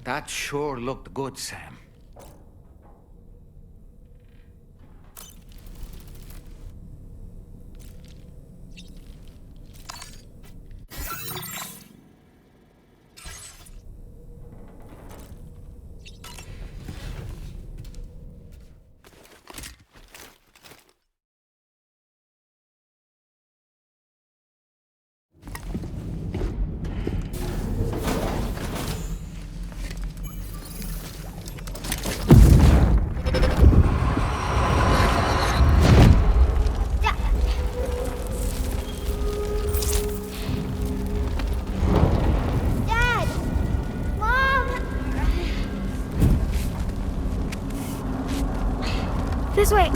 That sure looked good, Sam. This way.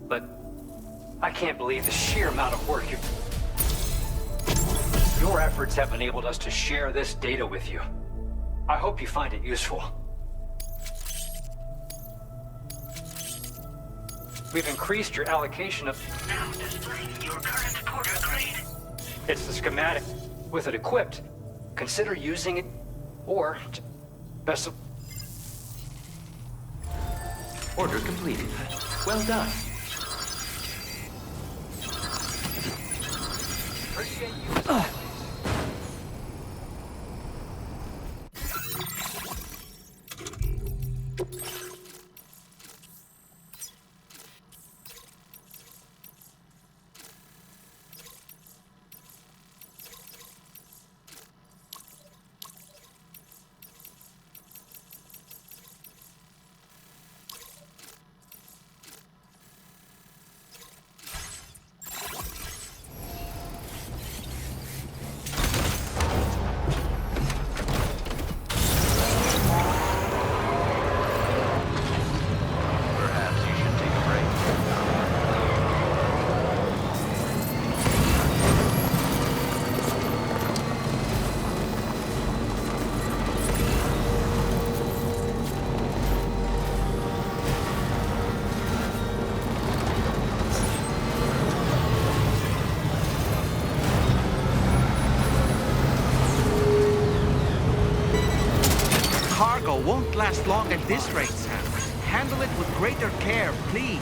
But I can't believe the sheer amount of work your efforts have enabled us to share this data with you. I hope you find it useful. We've increased your allocation of... Now displaying your current porter grade. It's the schematic. With it equipped, consider using it, or... best of... Order completed. Well done. Appreciate you. Won't last long at this rate, Sam. Handle it with greater care, please.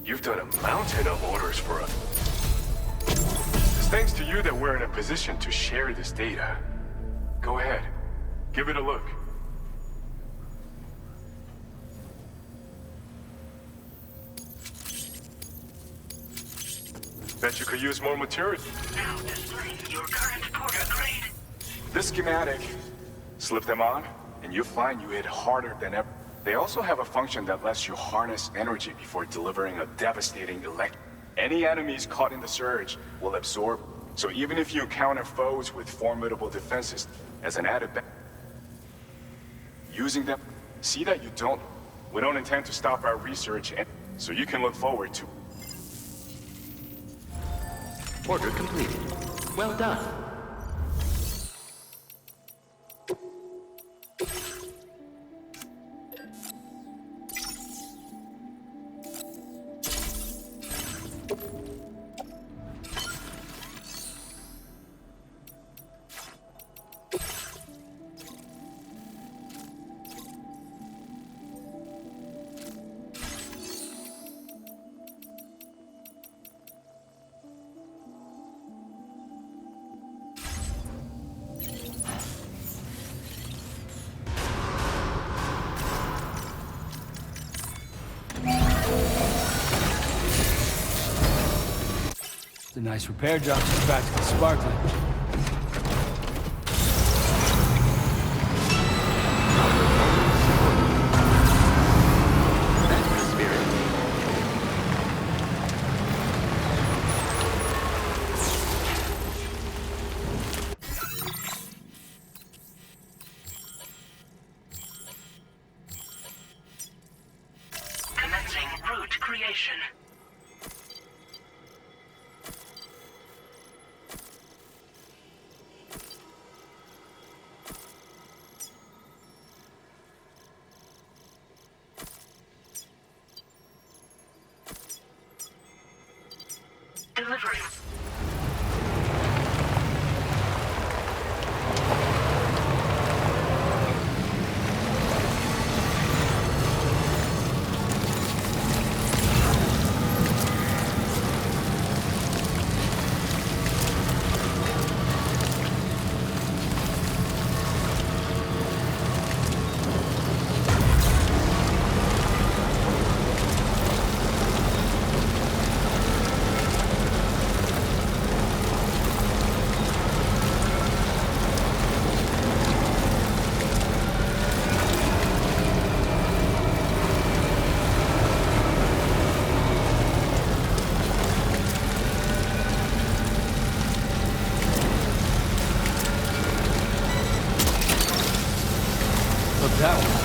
You've done a mountain of orders for us. It's thanks to you that we're in a position to share this data. Go ahead. Give it a look. Bet you could use more material. Now displaying your current porter grade. This schematic, slip them on, and you'll find you hit harder than ever. They also have a function that lets you harness energy before delivering a devastating Any enemies caught in the surge will absorb. So even if you encounter foes with formidable defenses, as an added using them, see that you don't. We don't intend to stop our research, and so you can look forward to. Order completed. Well done. It's a nice repair job, she's practically sparkling. That's the spirit. Commencing route creation. Delivery. Look that one.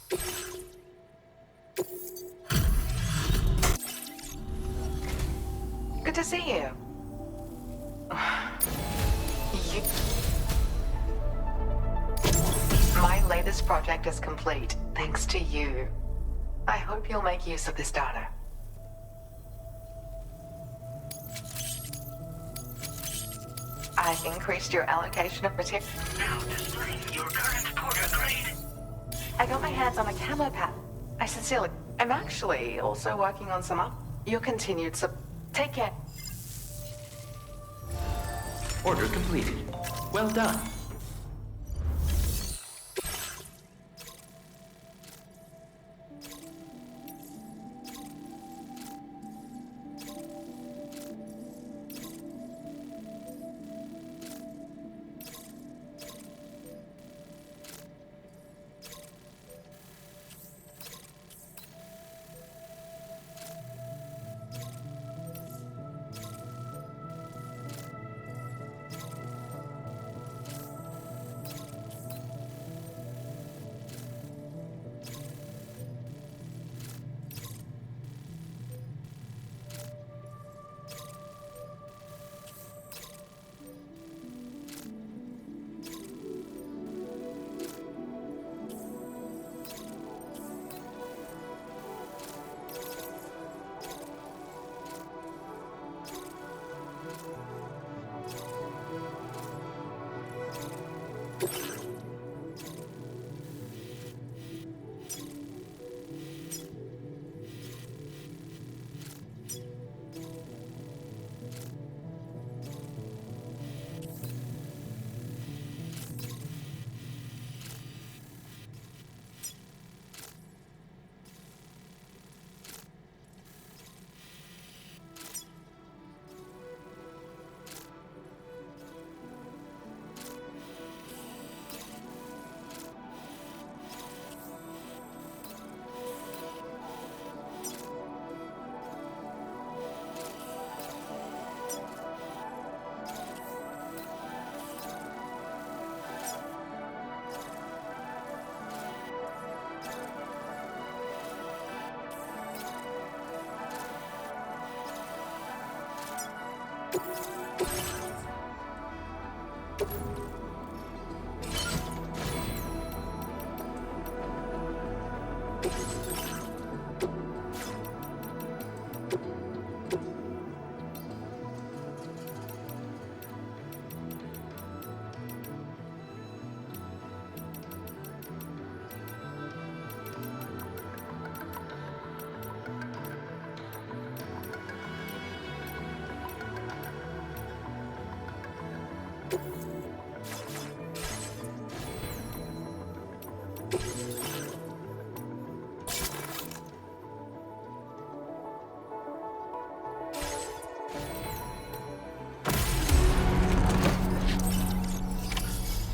Good to see you. My latest project is complete, thanks to you. I hope you'll make use of this data. I've increased your allocation of material. Now displaying your current porter grade. I got my hands on a camo pad. I sincerely... I'm actually also working on some up. Your continued Take care. Order completed. Well done.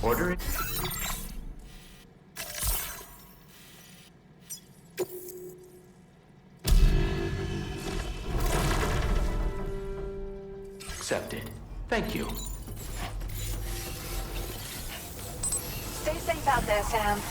Order. Accepted. Thank you. Stay safe out there, Sam.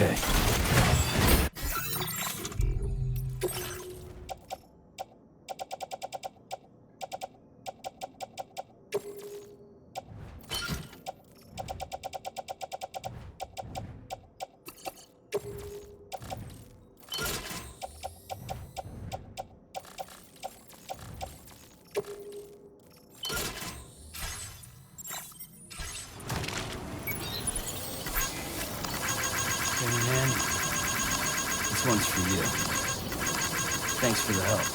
Okay. Man, this one's for you. Thanks for the help.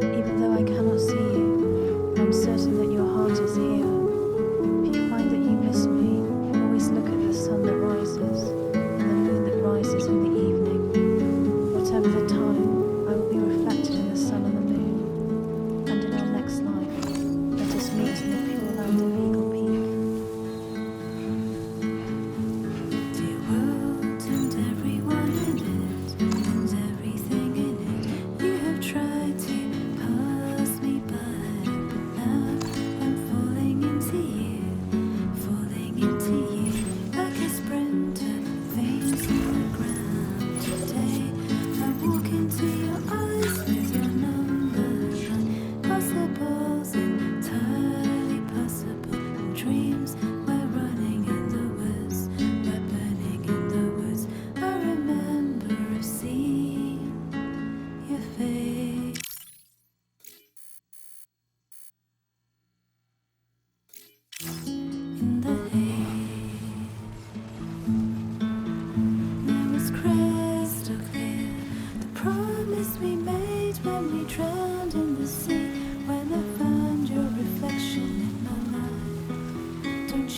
Even though I cannot see you, I'm certain that your heart is here. If you find that you miss me, always look at the sun that rises and the moon that rises in the evening. Whatever the time, I will be reflected in the sun and the moon. And in our next life, let us meet in the pure land of Eagle Peak. Dear world and every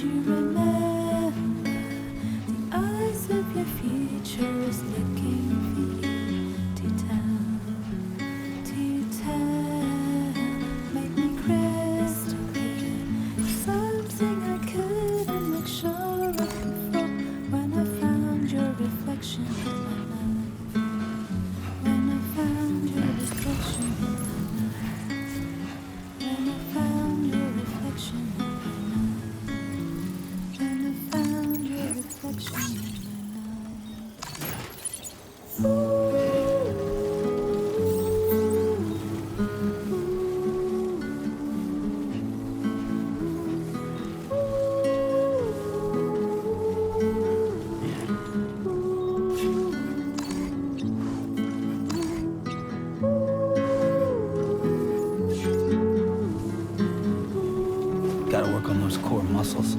you remember the eyes of your future is looking for you to tell, make me crystal clear, something I couldn't make sure of before when I found your reflection in my life, when I found your reflection in my life, when I found your reflection in my life, when I found your reflection in my life. Gotta work on those core muscles.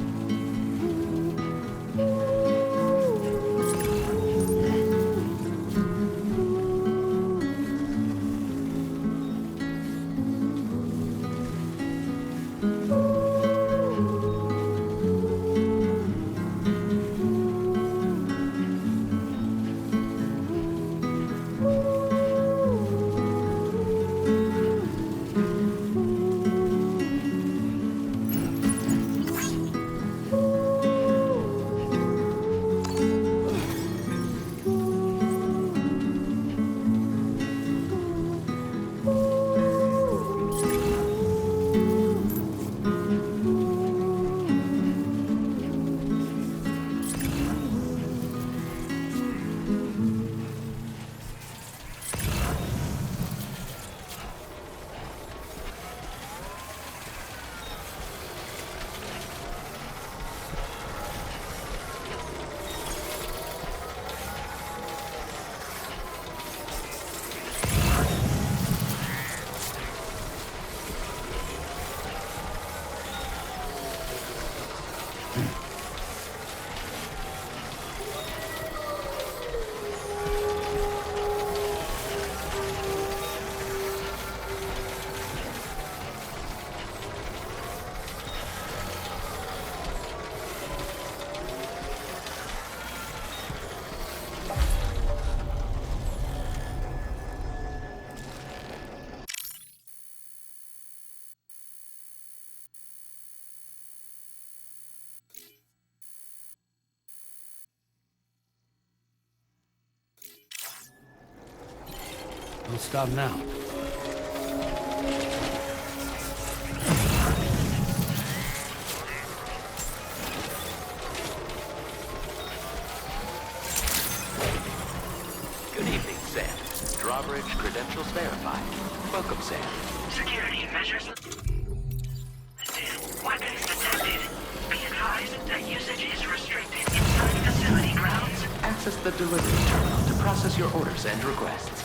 Don't stop now. Good evening, Sam. Drawbridge credentials verified. Welcome, Sam. Security measures. Weapons detected. Be advised that usage is restricted inside facility grounds. Access the delivery terminal to process your orders and requests.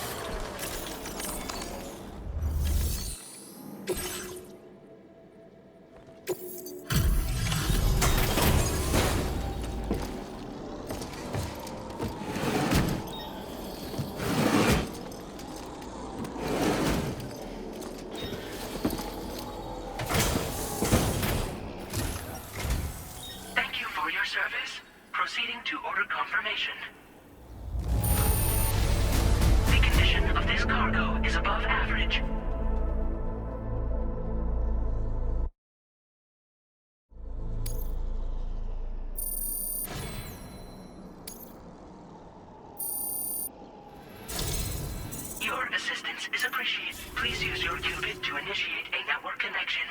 Thank you for your service. Proceeding to order confirmation. The condition of this cargo is above average. Your assistance is appreciated. Please use your qubit to initiate a network connection.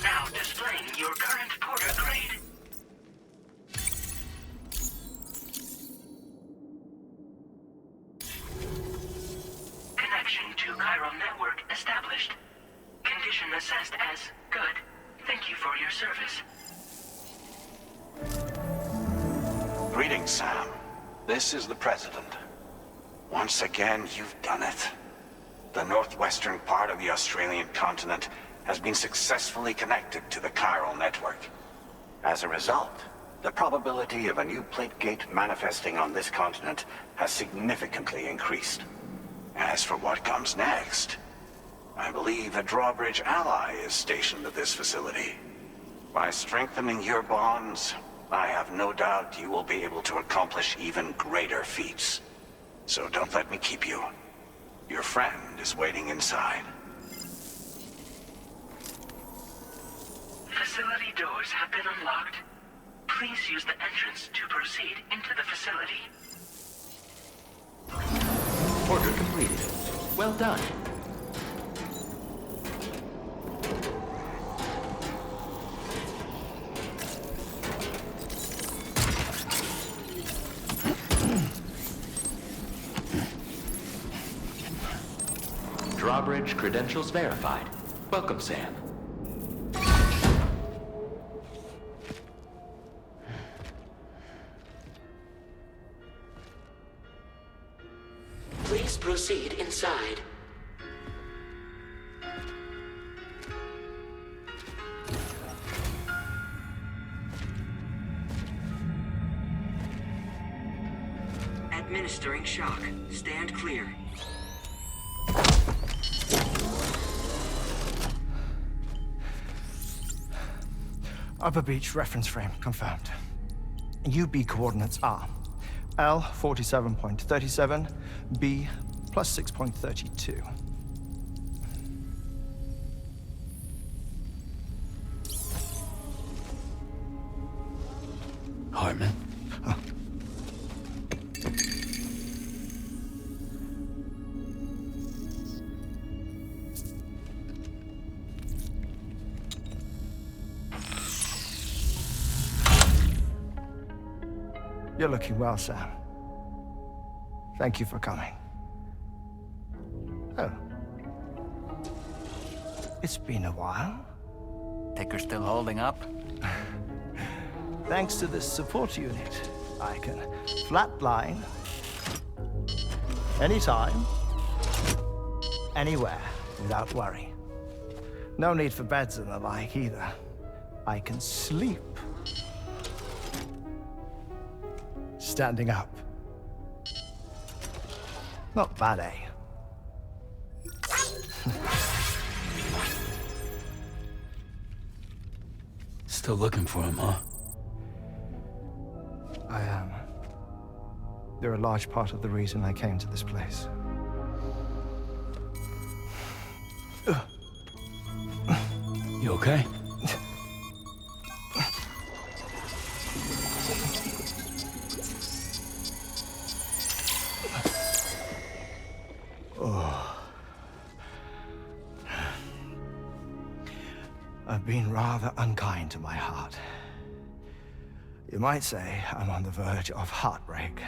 Now displaying your current porter grade. Connection to chiral network established. Condition assessed as good. Thank you for your service. Greetings, Sam. This is the President. Once again, you've done it. The northwestern part of the Australian continent has been successfully connected to the chiral network. As a result, the probability of a new plate gate manifesting on this continent has significantly increased. As for what comes next, I believe a drawbridge ally is stationed at this facility. By strengthening your bonds, I have no doubt you will be able to accomplish even greater feats. So don't let me keep you. Your friend is waiting inside. Facility doors have been unlocked. Please use the entrance to proceed into the facility. Order completed. Well done. Drawbridge credentials verified. Welcome, Sam. Please proceed inside. Administering shock. Stand clear. Upper beach reference frame confirmed. UB coordinates are L 47.37, B plus 6.32. Heartman? You're looking well, Sam. Thank you for coming. Oh. It's been a while. Ticker still holding up? Thanks to this support unit, I can flatline anytime, anywhere, without worry. No need for beds and the like either. I can sleep standing up. Not bad, eh? Still looking for him, huh? I am. They're a large part of the reason I came to this place. You okay? I've been rather unkind to my heart. You might say I'm on the verge of heartbreak.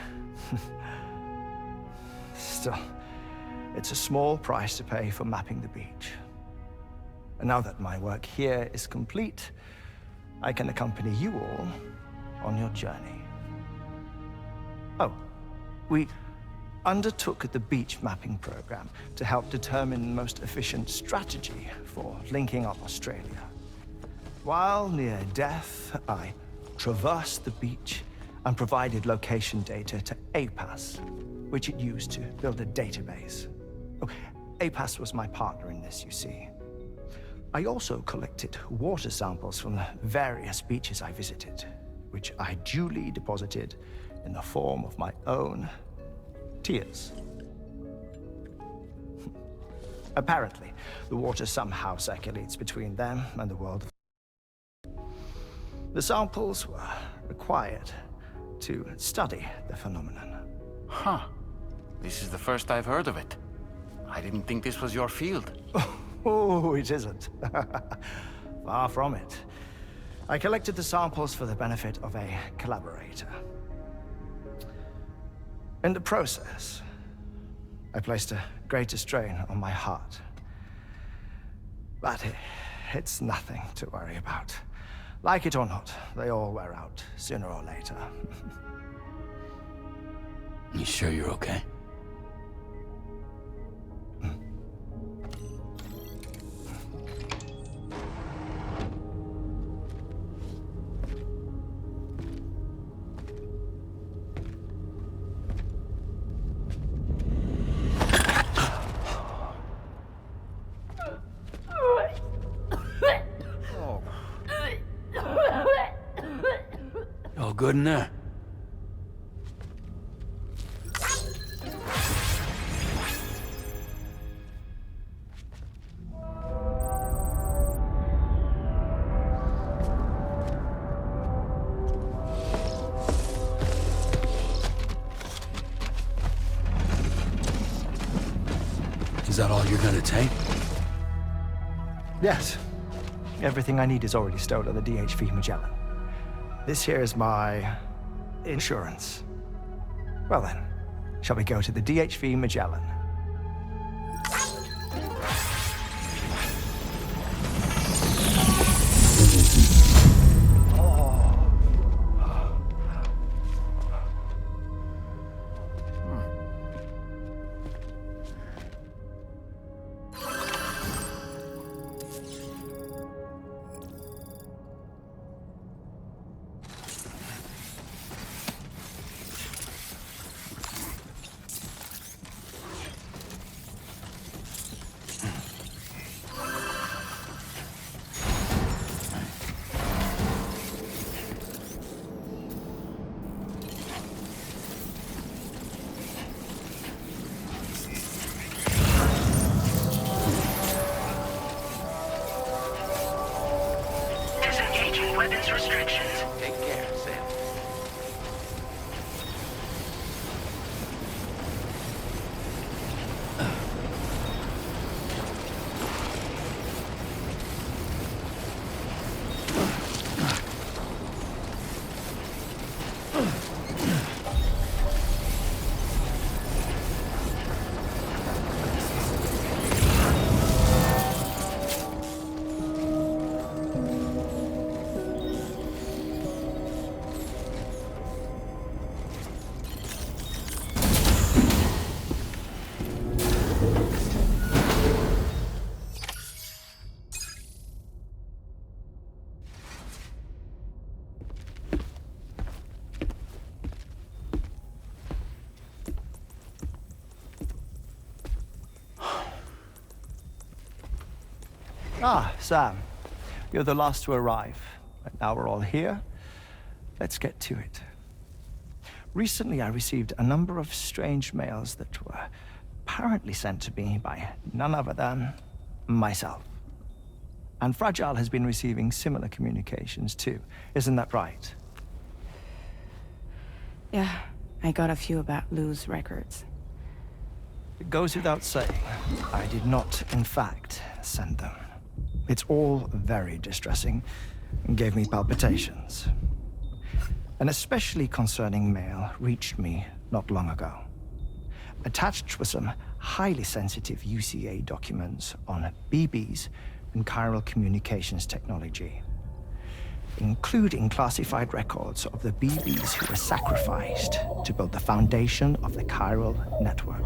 Still, it's a small price to pay for mapping the beach. And now that my work here is complete, I can accompany you all on your journey. Oh, we undertook the beach mapping program to help determine the most efficient strategy for linking up Australia. While near death, I traversed the beach and provided location data to APAS, which it used to build a database. Oh, APAS was my partner in this, you see. I also collected water samples from the various beaches I visited, which I duly deposited in the form of my own tears. Apparently, the water somehow circulates between them and the world. The samples were required to study the phenomenon. Huh. This is the first I've heard of it. I didn't think this was your field. Oh, it isn't. Far from it. I collected the samples for the benefit of a collaborator. In the process, I placed a greater strain on my heart. But it's nothing to worry about. Like it or not, they all wear out sooner or later. You sure you're okay? All good in there? Is that all you're gonna take? Yes. Everything I need is already stowed on the DHV Magellan. This here is my insurance. Well then, shall we go to the DHV Magellan? Disengaging weapons restrictions. Take care, Sam. Ah, Sam. You're the last to arrive. But now we're all here. Let's get to it. Recently, I received a number of strange mails that were apparently sent to me by none other than myself. And Fragile has been receiving similar communications too. Isn't that right? Yeah, I got a few about Lou's records. It goes without saying, I did not, in fact, send them. It's all very distressing and gave me palpitations. An especially concerning mail reached me not long ago. Attached were some highly sensitive UCA documents on BBs and chiral communications technology, including classified records of the BBs who were sacrificed to build the foundation of the chiral network.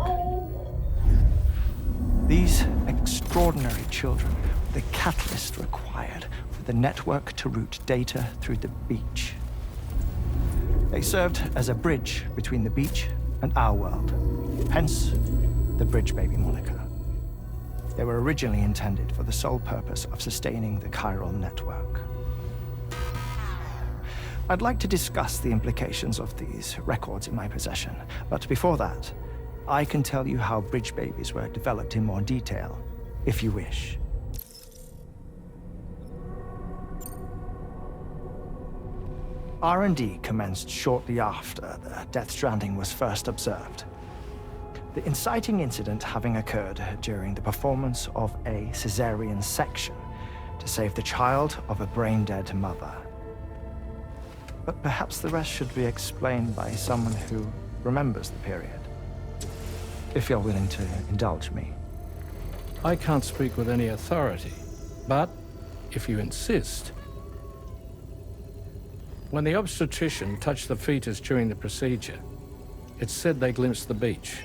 These extraordinary children were the catalyst required for the network to route data through the beach. They served as a bridge between the beach and our world, hence the Bridge Baby moniker. They were originally intended for the sole purpose of sustaining the chiral network. I'd like to discuss the implications of these records in my possession, but before that, I can tell you how bridge babies were developed in more detail, if you wish. R&D commenced shortly after the Death Stranding was first observed. The inciting incident having occurred during the performance of a cesarean section to save the child of a brain-dead mother. But perhaps the rest should be explained by someone who remembers the period. If you're willing to indulge me. I can't speak with any authority, but if you insist. When the obstetrician touched the fetus during the procedure, it's said they glimpsed the beach.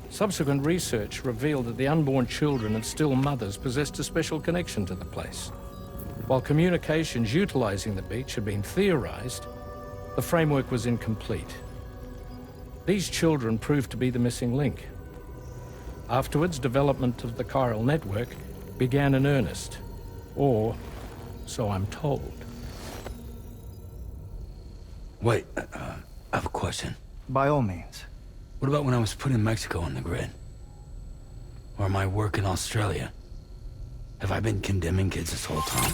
Subsequent research revealed that the unborn children and still mothers possessed a special connection to the place. While communications utilizing the beach had been theorized, the framework was incomplete. These children proved to be the missing link. Afterwards, development of the chiral network began in earnest, or so I'm told. Wait, I have a question. By all means. What about when I was put in Mexico on the grid? Or my work in Australia? Have I been condemning kids this whole time?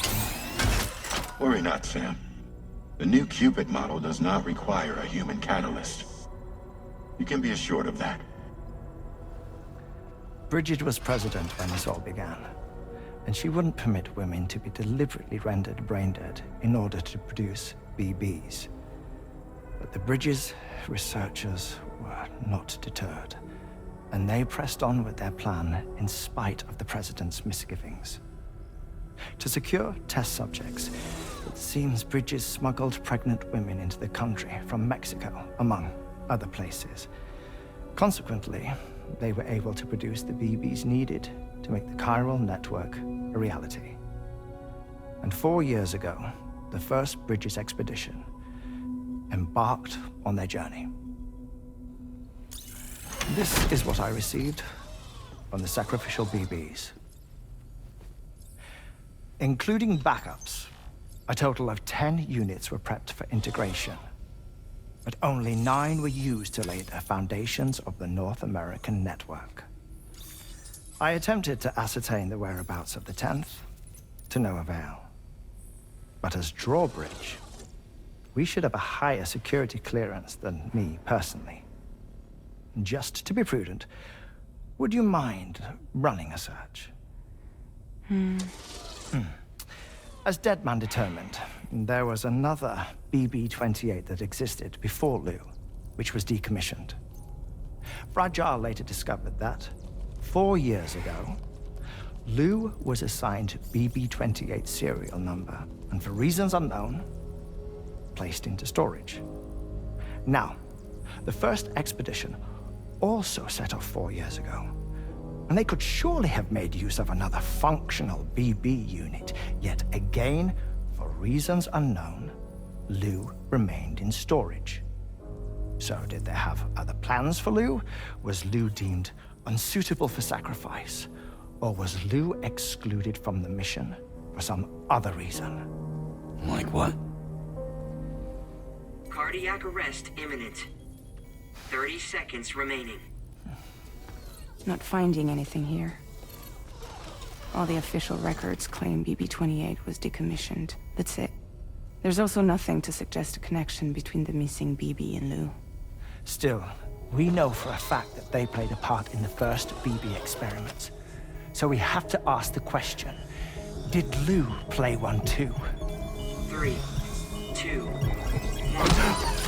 Worry not, Sam. The new Cupid model does not require a human catalyst. You can be assured of that. Bridget was president when this all began, and she wouldn't permit women to be deliberately rendered brain-dead in order to produce BBs. But the Bridges researchers were not deterred, and they pressed on with their plan in spite of the president's misgivings. To secure test subjects, it seems Bridges smuggled pregnant women into the country from Mexico, among other places. Consequently, they were able to produce the BBs needed to make the chiral network a reality. And 4 years ago, the first Bridges expedition embarked on their journey. This is what I received from the sacrificial BBs. Including backups, a total of 10 units were prepped for integration, but only 9 were used to lay the foundations of the North American network. I attempted to ascertain the whereabouts of the 10th, to no avail. But as drawbridge, we should have a higher security clearance than me personally. Just to be prudent, would you mind running a search? As Deadman determined, there was another BB-28 that existed before Lou, which was decommissioned. Fragile later discovered that, 4 years ago, Lou was assigned BB-28 serial number, and for reasons unknown, placed into storage. Now, the first expedition also set off 4 years ago, and they could surely have made use of another functional BB unit, yet again, for reasons unknown, Lou remained in storage. So did they have other plans for Lou? Was Lou deemed unsuitable for sacrifice? Or was Lou excluded from the mission for some other reason? Like what? Cardiac arrest imminent. 30 seconds remaining. Not finding anything here. All the official records claim BB-28 was decommissioned. That's it. There's also nothing to suggest a connection between the missing BB and Lou. Still, we know for a fact that they played a part in the first BB experiments. So we have to ask the question, did Lou play one too? 3, 2, 1.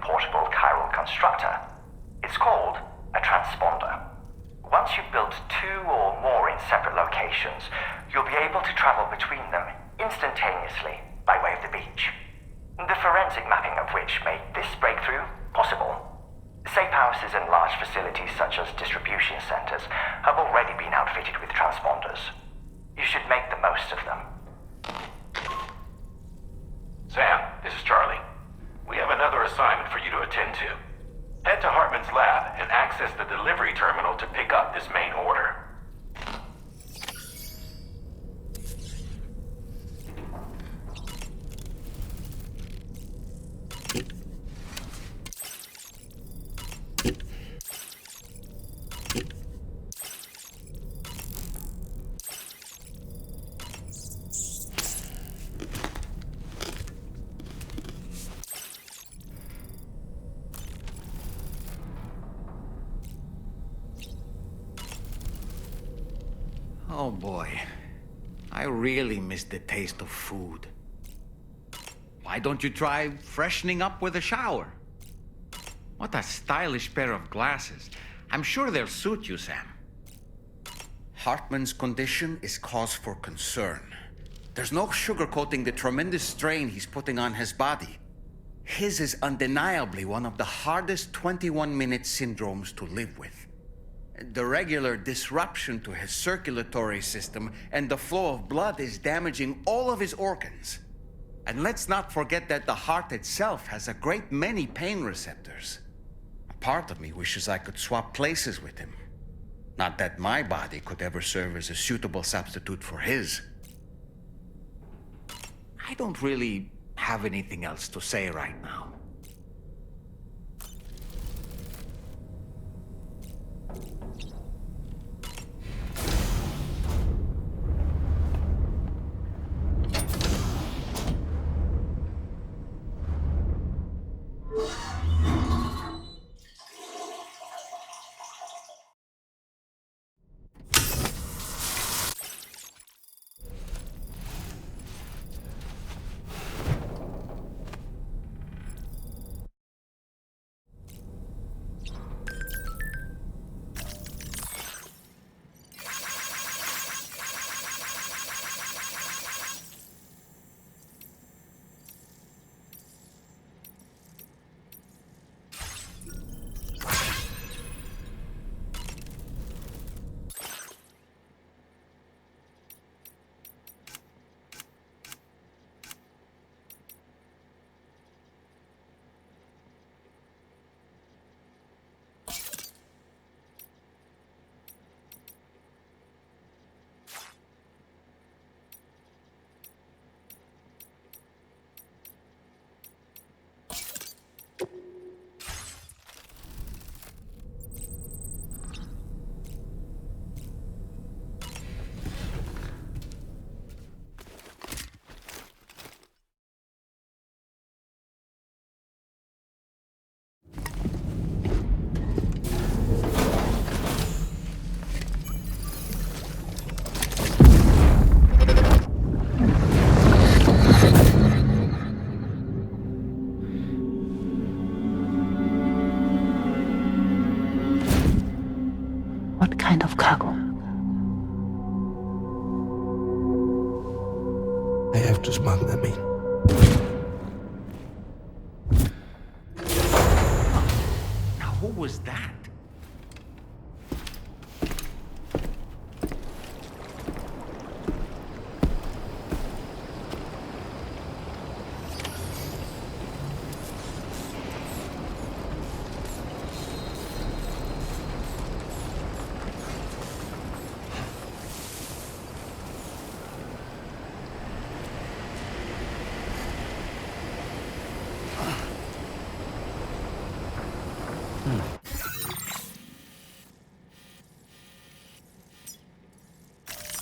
portable chiral constructor. It's called a transponder. Once you've built 2 or more in separate locations, you'll be able to travel between them instantaneously by way of the beach. The forensic mapping of which made this breakthrough possible. Safe houses and large facilities such as distribution centers have already been outfitted with transponders. You should make the most of them. Sam, this is Charlie. We have another assignment for you to attend to. Head to Heartman's lab and access the delivery terminal to pick up this main order. Oh boy, I really miss the taste of food. Why don't you try freshening up with a shower? What a stylish pair of glasses. I'm sure they'll suit you, Sam. Heartman's condition is cause for concern. There's no sugarcoating the tremendous strain he's putting on his body. His is undeniably one of the hardest 21-minute syndromes to live with. The regular disruption to his circulatory system and the flow of blood is damaging all of his organs. And let's not forget that the heart itself has a great many pain receptors. A part of me wishes I could swap places with him. Not that my body could ever serve as a suitable substitute for his. I don't really have anything else to say right now. What kind of cargo? I have to smuggle them in. Now, who was that?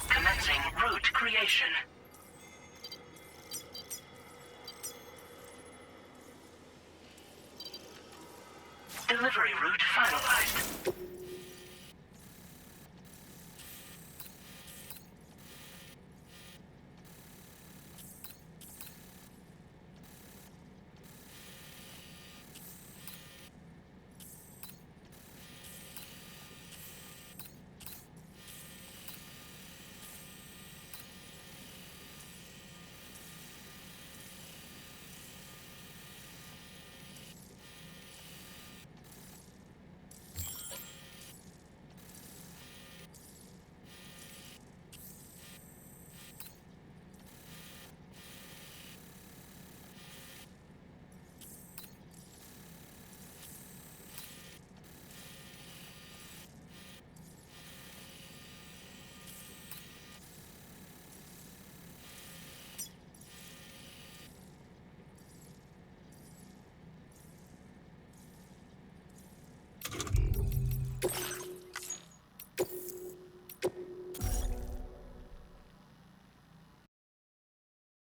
Commencing route creation. Delivery route finalized.